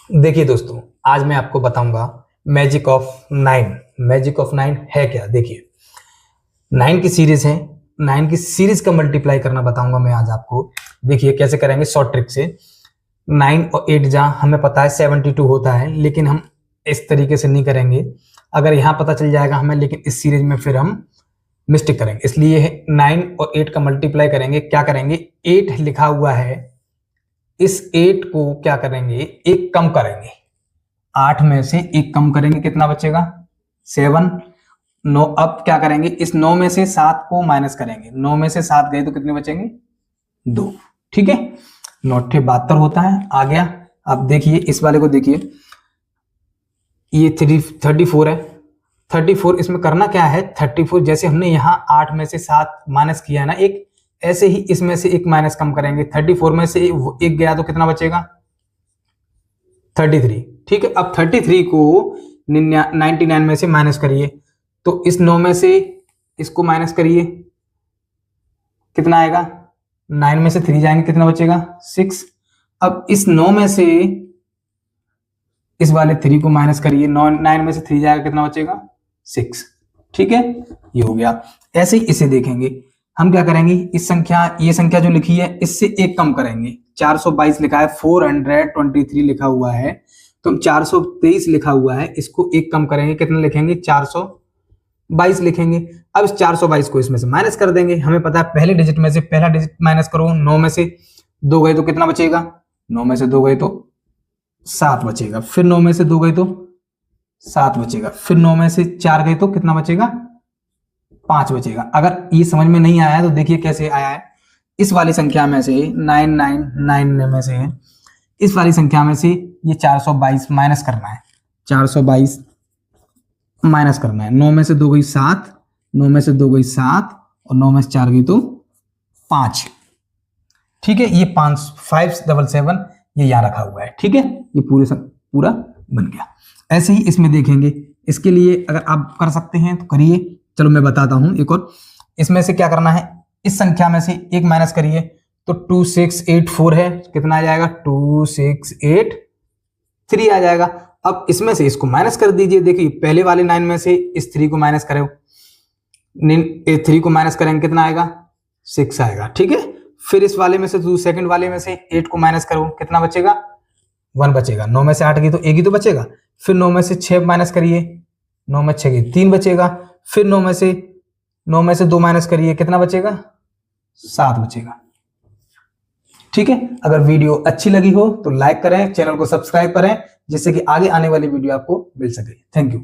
देखिए दोस्तों, आज मैं आपको बताऊंगा मैजिक ऑफ 9। मैजिक ऑफ 9 है क्या? देखिए, 9 की सीरीज है। 9 की सीरीज का मल्टीप्लाई करना बताऊंगा मैं आज आपको। देखिए कैसे करेंगे शॉर्ट ट्रिक से। 9 और 8 जहां हमें पता है 72 होता है, लेकिन हम इस तरीके से नहीं करेंगे। अगर यहां पता चल जाएगा हमें, लेकिन इस सीरीज में फिर हम मिस्टेक करेंगे। इसलिए 9 और 8 का मल्टीप्लाई करेंगे। क्या करेंगे, 8 लिखा हुआ है, इस 8 को क्या करेंगे, एक कम करेंगे। 8 में से एक कम करेंगे, कितना बचेगा? 7। 9, अब क्या करेंगे, इस 9 में से 7 को माइनस करेंगे। 9 में से 7 गए तो कितने बचेंगे? 2। ठीक है, 9×8 = 72 होता है। आ गया। अब देखिए इस वाले को देखिए, ये 34 है। 34 इसमें करना क्या है, 34 जैसे हमने यहाँ 8 में से 7 माइनस किया है ना एक, ऐसे ही इसमें से एक माइनस कम करेंगे। 34 में से एक गया तो कितना बचेगा? 33। ठीक है, अब 33 को 99 में से माइनस करिए, तो इस 9 में से इसको माइनस करिए, कितना आएगा? 9 में से 3 जाएंगे, कितना बचेगा? 6। अब इस 9 में से इस वाले 3 को माइनस करिए, 9 में से 3 जाएगा, कितना बचेगा? 6। ठीक है, ये हो गया। ऐसे ही इसे देखेंगे हम, क्या करेंगे, इस संख्या, ये संख्या जो लिखी है इससे एक कम करेंगे। 422 लिखा है, 423 लिखा हुआ है, तो 423 लिखा हुआ है, इसको एक कम करेंगे, कितना लिखेंगे? 422 लिखेंगे। अब इस 422 को इसमें से माइनस कर देंगे। हमें पता है पहले डिजिट में से पहला डिजिट माइनस करो। 9 में से 2 गए तो कितना बचेगा? 9 में से 2 गए तो 7 बचेगा। फिर 9 में से 2 गए तो 7 बचेगा। फिर 9 में से 4 गए तो कितना बचेगा? 5 बचेगा। अगर ये समझ में नहीं आया तो देखिए कैसे आया है। इस वाली संख्या में से 999 में से इस वाली संख्या में से ये 422 माइनस करना है। 422 माइनस करना है। 9 में से 2 गई 7, 9 में से 2 गई 7, और 9 में से 4 गई तो 5। ठीक है, ये 577 ये यहाँ रखा हुआ है। ठीक है, ये पूरा बन गया। ऐसे ही इसमें देखेंगे। इसके लिए अगर आप कर सकते हैं तो करिए। चलो मैं बताता हूं एक और। इसमें से क्या करना है, इस संख्या में से एक माइनस करिए, तो 2684 है, कितना आ जाएगा? 2683 आ जाएगा। अब इसमें से इसको माइनस कर दीजिए। देखिए पहले वाले 9 में से इस 3 को माइनस करो, 3 को माइनस करेंगे, कितना आएगा? 6 आएगा। ठीक है, फिर इस वाले में से सेकंड वाले में से 8 को माइनस करो, कितना बचेगा? 1 बचेगा। 9 में से 8 गई तो एक ही तो बचेगा। फिर 9 में से 6 माइनस करिए, 9 में 6 गई 3 बचेगा। फिर 9 में से 2 माइनस करिए, कितना बचेगा? 7 बचेगा। ठीक है, अगर वीडियो अच्छी लगी हो तो लाइक करें, चैनल को सब्सक्राइब करें, जिससे कि आगे आने वाली वीडियो आपको मिल सके। Thank you.